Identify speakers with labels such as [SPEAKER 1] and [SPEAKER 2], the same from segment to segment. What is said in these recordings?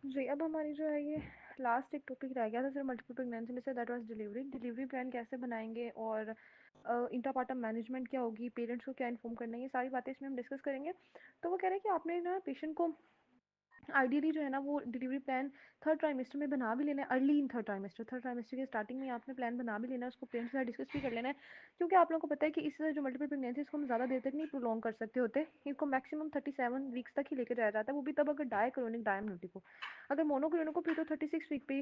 [SPEAKER 1] जी, अब हमारी जो है ये लास्ट एक टॉपिक रह गया था सिर्फ मल्टीपल प्रेगनेंसी में से, that was delivery. Delivery plan कैसे बनाएँगे और इंट्रापार्टम मैनेजमेंट क्या होगी, पेरेंट्स को क्या इन्फॉर्म करना है, ये सारी बातें इसमें हम डिस्कस करेंगे। तो वो कह रहे हैं कि आपने ना पेशेंट को आइडियली जो है ना वो डिलीवरी प्लान थर्ड ट्राइमेस्टर में बना भी लेना है, अर्ली इन थर्ड ट्राइमेस्टर के स्टार्टिंग में आपने प्लान बना भी लेना है, उसको पेरेंट्स के साथ डिस्कस भी कर लेना है। क्योंकि आप लोगों को पता है कि इस जो मल्टीपल प्रेगनेंसी इसको हम ज़्यादा देर तक नहीं प्रोलॉन्ग कर सकते होते, इसको मैक्सिमम 37 वीक्स तक ही लेके जाया जाता है, वो भी तब अगर डायक्रोनिक डायमनोटिक हो। अगर मोनोक्रोनिक को फिर तो 36 वीक पे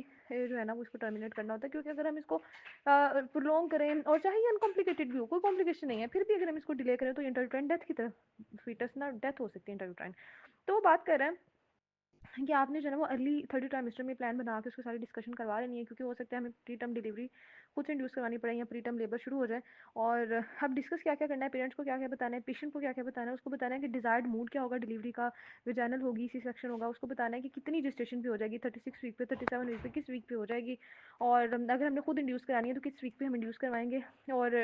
[SPEAKER 1] जो है ना वो इसको टर्मिनेट करना होता है, क्योंकि अगर हम इसको प्रोलॉन्ग करें और चाहे ये अनकॉम्प्लिकेटेड भी हो, कोई कॉम्प्लिकेशन नहीं है, फिर भी अगर हम इसको डिले करें तो इंटरट्राइन डेथ की तरफ फीटस ना डेथ हो सकती है इंटरट्राइन। तो वो बात कर रहे हैं कि आपने जो है ना वो अर्ली थर्ड ट्राइमेस्टर में प्लान बना के उसको सारी डिस्कशन करवा लेनी है, क्योंकि हो सकता है हमें प्री टर्म डिलीवरी खुद से इंड्यूस करवानी पड़े या प्री टर्म लेबर शुरू हो जाए। और अब डिस्कस क्या क्या करना है, पेरेंट्स को क्या क्या बताना है, पेशेंट को क्या क्या बताना है, उसको बताना है कि डिजायर्ड मूड क्या होगा डिलीवरी का, विजाइनल होगी, सी सेक्शन होगा, उसको बताना है कि कितनी जेस्टेशन पे हो जाएगी, 36 वीक पे, 37 वीक पे, किस वीक पे हो जाएगी, और अगर हमने खुद इंड्यूस करानी है तो किस वीक पे हम इंड्यूस करवाएंगे, और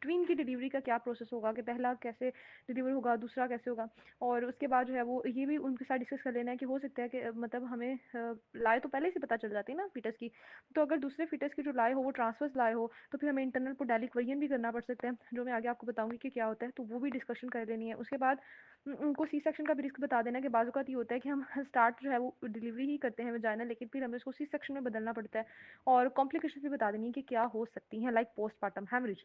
[SPEAKER 1] ट्वीन की डिलीवरी का क्या प्रोसेस होगा कि पहला कैसे डिलीवर होगा, दूसरा कैसे होगा। और उसके बाद जो है वो ये भी उनके साथ डिस्कस कर लेना है कि हो सकता है कि मतलब हमें लाए तो पहले से पता चल जाती है ना फीटस की, तो अगर दूसरे फीटस की जो लाए हो वो ट्रांसफर्स लाए हो तो फिर हमें इंटरनल पोडेलिक वर्जन भी करना पड़ सकता है, जो मैं आगे आपको बताऊंगी कि क्या होता है, तो वो भी डिस्कशन कर लेनी है। उसके बाद उनको सी सेक्शन का भी रिस्क बता देना है कि बाज़ औक़ात ये होता है कि हम स्टार्ट जो है वो डिलीवरी ही करते हैं वजाइना, लेकिन फिर हमें उसको सी सेक्शन में बदलना पड़ता है, और कॉम्प्लिकेशन भी बता देनी है कि क्या हो सकती हैं, लाइक पोस्टमार्टम हेमरेज।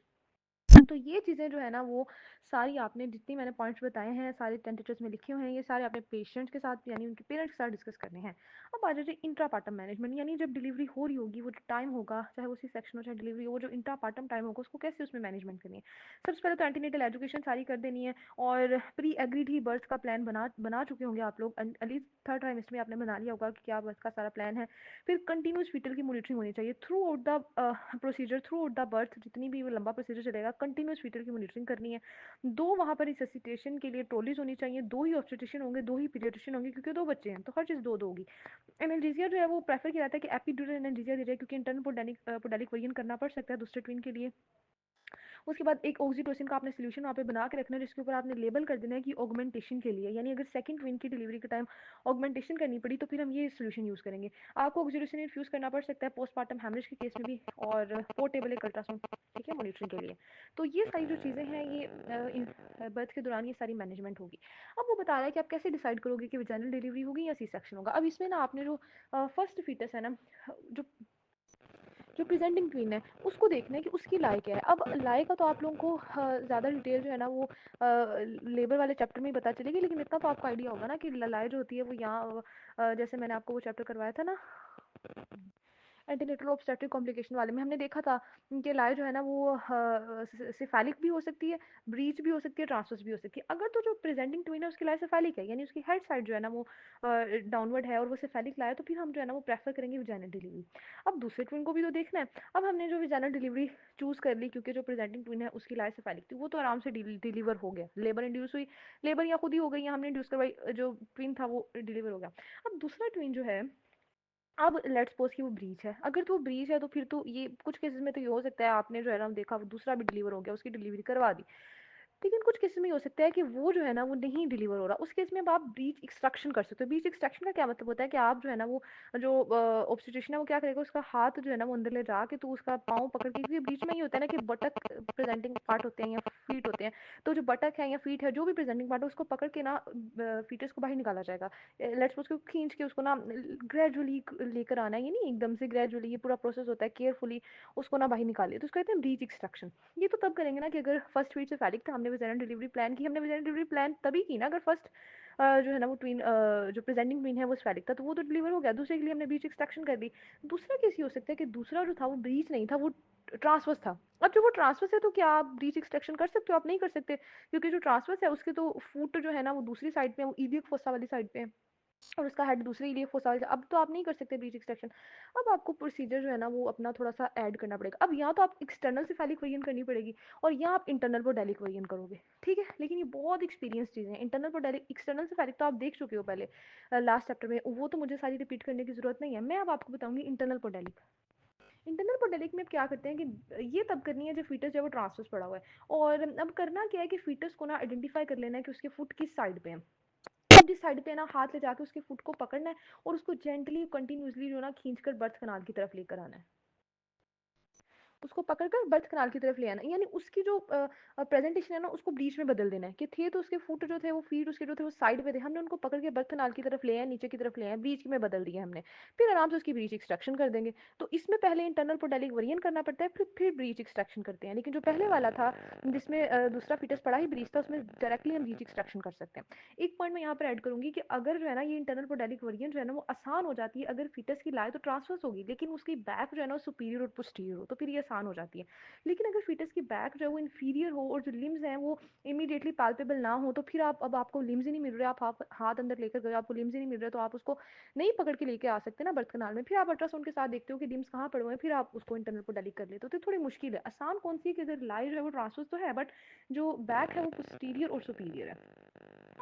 [SPEAKER 1] तो ये चीज़ें जो है ना वो सारी आपने जितनी मैंने पॉइंट्स बताए हैं सारे टेंटेटिव्स में लिखे हुए हैं, ये सारे आपने पेशेंट्स के साथ यानी उनके पेरेंट्स के साथ डिस्कस करने हैं। अब आ जाते हैं इंट्रापार्टम मैनेजमेंट, यानी जब डिलीवरी हो रही होगी वो जो टाइम होगा, चाहे वो सी सेक्शन हो चाहे डिलीवरी हो, वो जो इंट्रापार्टम टाइम होगा उसको कैसे उसमें मैनेजमेंट करनी है। सबसे पहले तो एंटीनेटल एजुकेशन सारी कर देनी है, और प्री एग्रीड ही बर्थ का प्लान बना बना चुके होंगे आप लोग, एटलीस्ट थर्ड ट्राइमेस्टर में आपने बना लिया होगा कि क्या बर्थ का सारा प्लान है। फिर कंटिन्यूस फीटल की मॉनिटरिंग होनी चाहिए through out the procedure, through out the birth, जितनी भी वो लंबा प्रोसीजर चलेगा कंटिन्यूस फीटल की मॉनिटरिंग करनी है। दो वहाँ पर रिससिटेशन के लिए ट्रॉलीज होनी चाहिए, दो ही ऑब्स्टेट्रिशियन होंगे, दो ही पीडियाट्रिशियन होंगे, क्योंकि दो बच्चे हैं तो हर चीज़ दो दो होगी। एनाल्जेसिया जो है वो प्रेफर किया जाता है कि एपिड्यूरल एनाल्जेसिया दी जाए, क्योंकि इंटरनल पोडेलिक वर्जन करना पड़ सकता है दूसरे ट्विन के लिए। उसके बाद एक ऑक्सीटोसिन का आपने सोल्यूशन वहाँ पे बना के रखना है, जिसके ऊपर आपने लेबल कर देना है कि ऑगमेंटेशन के लिए, यानी अगर सेकंड ट्विन की डिलीवरी के टाइम ऑगमेंटेशन करनी पड़ी तो फिर हम ये सोल्यूशन यूज़ करेंगे। आपको ऑक्सीटोसिन इन्फ्यूज़ करना पड़ सकता है पोस्टमार्टम हेमरेज के केस में भी, और पोर्टेबल एक अल्ट्रासाउंड, ठीक है, मॉनिटरिंग के लिए। तो ये सारी जो चीज़ें हैं ये बर्थ के दौरान ये सारी मैनेजमेंट होगी। अब वो बता रहा है कि आप कैसे डिसाइड करोगे कि वेजाइनल डिलीवरी होगी या सी सेक्शन होगा। अब इसमें ना आपने जो फर्स्ट फीटस है ना, जो जो प्रेजेंटिंग क्वीन है उसको देखना है कि उसकी लाए क्या है। अब लाए का तो आप लोगों को ज़्यादा डिटेल जो है ना वो लेबर वाले चैप्टर में ही पता चलेगी, लेकिन इतना तो आपको आइडिया होगा ना कि लाए जो होती है वो यहाँ जैसे मैंने आपको वो चैप्टर करवाया था ना एंटीनेटल ऑब्स्टेट्रिक कॉम्प्लिकेशन वाले में, हमने देखा था कि लाए जो है ना वो सिफेलिक भी हो सकती है, ब्रीच भी हो सकती है, ट्रांसवर्स भी हो सकती है। अगर तो जो प्रेजेंटिंग ट्विन है उसकी लाए सिफेलिक है, यानी उसकी हेड साइड जो है ना वो डाउनवर्ड है और वो सिफेलिक लाए, तो फिर हम जो है ना वो प्रेफर करेंगे विजाइनल डिलीवरी। अब दूसरे ट्विन को भी तो देखना है। अब हमने जो विजाइनल डिलीवरी चूज़ कर ली, क्योंकि जो प्रेजेंटिंग ट्विन है उसकी लाए सिफेलिक थी, वो तो आराम से डिलीवर हो गया, लेबर इंड्यूस हुई, लेबर या खुद ही हो गई या हमने इंड्यूस करवाई, जो ट्विन था वो डिलीवर हो गया। अब दूसरा ट्विन जो है, अब लेट्स सपोज कि वो ब्रीच है, अगर तो वो ब्रीच है तो फिर तो ये कुछ केसेस में तो ये हो सकता है आपने जो है ना देखा वो दूसरा भी डिलीवर हो गया, उसकी डिलीवरी करवा दी, लेकिन कुछ केस में ये हो सकता है कि वो जो है ना वो नहीं डिलीवर हो रहा, उस केस में अब आप ब्रीच एक्सट्रैक्शन कर सकते हो। ब्रीच एक्सट्रैक्शन का क्या मतलब होता है कि आप जो है ना वो जो ऑब्स्टेट्रिशियन है वो क्या करेगा, उसका हाथ जो है ना वो अंदर ले जाके तो उसका पाँव पकड़ के, क्योंकि ब्रीच में ये होता है ना कि बटक प्रेजेंटिंग पार्ट होते हैं या फीट होते हैं, तो जो बटक है या फीट है जो भी प्रेजेंटिंग पार्ट है उसको पकड़ के ना फीटस को बाहर निकाला जाएगा। लेट्स उसको खींच के उसको ना ग्रेजुअली लेकर आना है, ये नहीं एकदम से, ग्रेजुअली ये पूरा प्रोसेस होता है, केयरफुली उसको ना बाहर निकालिए, तो उसको कहते हैं ब्रीच एक्सट्रैक्शन। ये तो तब करेंगे ना कि अगर फर्स्ट फीड से फैलिक था, हमने वेजाइनल डिलीवरी प्लान की, हमने वेजाइनल डिलीवरी प्लान तभी की ना अगर फर्स्ट जो है ना वो ट्वीन जो प्रेजेंटिंग ट्वीन है वो फैलिक था, तो वो तो डिलीवर हो गया, दूसरे के लिए हमने ब्रीच एक्सट्रैक्शन कर दी। दूसरा केस ये हो सकता है कि दूसरा जो था वो ब्रीच नहीं था, वो ट्रांसफर्स था। अब जो वो ट्रांसफर्स है तो क्या आप ब्रीच एक्सट्रैक्शन कर सकते हो? आप नहीं कर सकते, क्योंकि जो ट्रांसफर्स है उसके तो फुट जो है ना वो दूसरी साइड पे है, वो ईलियक फोसा वाली साइड पे है, और उसका हेड दूसरे इलियक फोसा वाली, अब तो आप नहीं कर सकते ब्रीच एक्सट्रैक्शन। अब आपको प्रोसीजर जो है ना वो अपना थोड़ा सा ऐड करना पड़ेगा। अब यहाँ तो आप एक्सटर्नल से फैलिक वर्जन करनी पड़ेगी, और यहाँ आप इंटरनल पोडेलिक वर्जन करोगे, ठीक है, लेकिन ये बहुत एक्सपीरियंस चीज़ें हैं। इंटरनल पोडेलिक, एक्सटर्नल से फैलिक तो आप देख चुके हो पहले लास्ट चैप्टर में, वो तो मुझे सारी रिपीट करने की जरूरत नहीं है। मैं अब आपको बताऊंगी इंटरनल पोडेलिक। इंटरनल पोडेलिक में क्या करते हैं कि ये तब करनी है जब फीटस जो है वो ट्रांसफर पड़ा हुआ है, और अब करना क्या है कि फीटस को ना आइडेंटिफाई कर लेना है कि उसके फुट किस साइड पे है। जिस साइड पे ना हाथ ले जाके उसके फुट को पकड़ना है और उसको जेंटली कंटिन्यूसली जो ना खींच कर बर्थ कनाल की तरफ लेकर आना है, उसको पकड़कर बर्थ कनाल की तरफ ले आना, यानी उसकी जो प्रेजेंटेशन है ना उसको बीच में बदल देना है कि थे तो उसके फुट जो थे वो फीट उसके जो थे वो साइड पे थे, हमने उनको पकड़ के बर्थ कनाल की तरफ ले आए, नीचे की तरफ ले आए, ब्रीच में बदल दिया हमने। फिर आराम से उसकी ब्रीच एक्सट्रैक्शन कर देंगे। तो इसमें पहले इंटरनल पोडेलिक वरियन करना पड़ता है, फिर ब्रीच एक्सट्रैक्शन करते हैं। लेकिन जो पहले वाला था जिसमें दूसरा फीटस पड़ा ही ब्रीच था, उसमें डायरेक्टली हम ब्रीच एक्सट्रैक्शन कर सकते हैं। एक पॉइंट मैं यहाँ पर ऐड करूंगी कि अगर जो है ना ये इंटरनल पोडेलिक वरियन जो है ना वो आसान हो जाती है अगर फीटस की लाए तो ट्रांसफर्स होगी, लेकिन उसकी बैक जो है ना सुपीरियर और पोस्टीरियर हो तो फिर ये आसान हो जाती है। लेकिन अगर फीटस की बैक जो है वो इन्फीरियर हो और जो लिम्स हैं वो इमीडिएटली पाल्पेबल ना हो, तो फिर आप अब आपको लिम्स ही नहीं मिल रहे, आप हाथ अंदर लेकर गए आपको लिम्स ही नहीं मिल रहे, तो आप उसको नहीं पकड़ के लेके आ सकते ना बर्थ कनाल में। फिर आप अल्ट्रासाउंड के साथ देखते हो कि लिम्स कहाँ पड़े हुए हैं, फिर आप उसको इंटरनल पोडेलिक कर लेते हो। तो थोड़ी मुश्किल है। आसान कौन सी है कि अगर लाई जो है वो ट्रांसफर तो है, बट जो बैक है वो पोस्टीरियर और सुपीरियर है।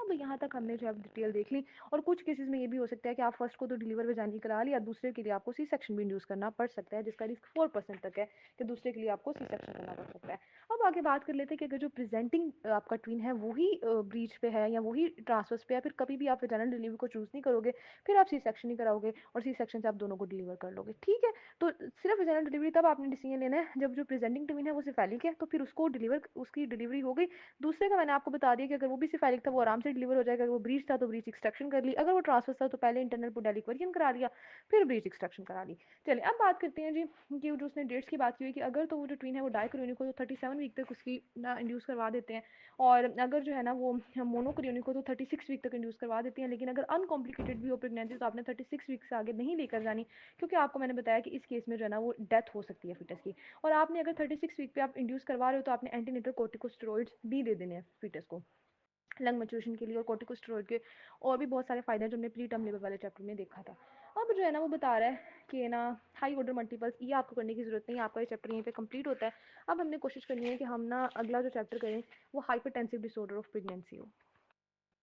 [SPEAKER 1] अब यहाँ तक हमने जो है डिटेल देख ली। और कुछ केसेस में ये भी हो सकता है कि आप फर्स्ट को तो डिलीवर वेजाइनल करा लिया, दूसरे के लिए आपको सी सेक्शन भी इंड्यूस करना पड़ सकता है, जिसका रिस्क 4% तक है कि दूसरे के लिए आपको सी सेक्शन करना पड़ सकता है। अब आगे बात कर लेते हैं कि अगर जो प्रेजेंटिंग आपका ट्विन है वही ब्रीच पे है या वही ट्रांसवर्स पे है, फिर कभी भी आप वेजाइनल डिलीवरी को चूज नहीं करोगे, फिर आप सी सेक्शन ही कराओगे और सी सेक्शन से आप दोनों को डिलीवर कर लोगे, ठीक है। तो सिर्फ वेजाइनल डिलीवरी तब आपने डिसीजन लेना है जब जो प्रेजेंटिंग ट्विन है वो सिफेलिक है, तो फिर उसको डिलीवर उसकी डिलीवरी हो गई। दूसरे का मैंने आपको बता दिया कि अगर वो भी सिफेलिक था वो आराम से डिलीवर हो जाएगा, अगर वो ब्रीच था तो ब्रीच एक्सट्रैक्शन कर ली, अगर वो ट्रांसफर था तो पहले इंटरनल पोडेलिक वरियन करा लिया, फिर ब्रीच एक्सट्रैक्शन करा ली। चलिए अब बात करते हैं जी कि जो उसने डेट्स की बात की हुई कि अगर तो वो जो ट्विन है वो डाइक्रोनिक हो तो 37 वीक तक उसकी ना इंड्यूस करवा देते हैं, और अगर जो है ना वो मोनोक्रोनिक हो तो 36 वीक तक इंड्यूस करवा देते हैं। लेकिन अगर अनकॉम्प्लिकेटेड भी हो प्रेगनेंसी तो आपने 36 वीक से आगे नहीं लेकर जानी, क्योंकि आपको मैंने बताया कि इस केस में जो है ना वो डेथ हो सकती है फिटस की। और आपने अगर 36 वीक पे आप इंड्यूस करवा रहे हो तो आपने एंटीनेटल कोर्टिकोस्टेरॉइड्स भी दे देने हैं फिटस को लंग मैच्योरेशन के लिए, और कोर्टिकोस्टेरॉइड के और भी बहुत सारे फायदे हैं जो हमने प्री टर्म लेबर वाले चैप्टर में देखा था। अब जो है ना वो बता रहा है कि ना हाई ऑर्डर मल्टीपल्स ये आपको करने की जरूरत नहीं है, आपका ये चैप्टर यहीं पे कंप्लीट होता है। अब हमने कोशिश करनी है कि हम ना अगला जो चैप्टर करें वो हाइपरटेंसिव डिसऑर्डर ऑफ प्रेगनेंसी हो।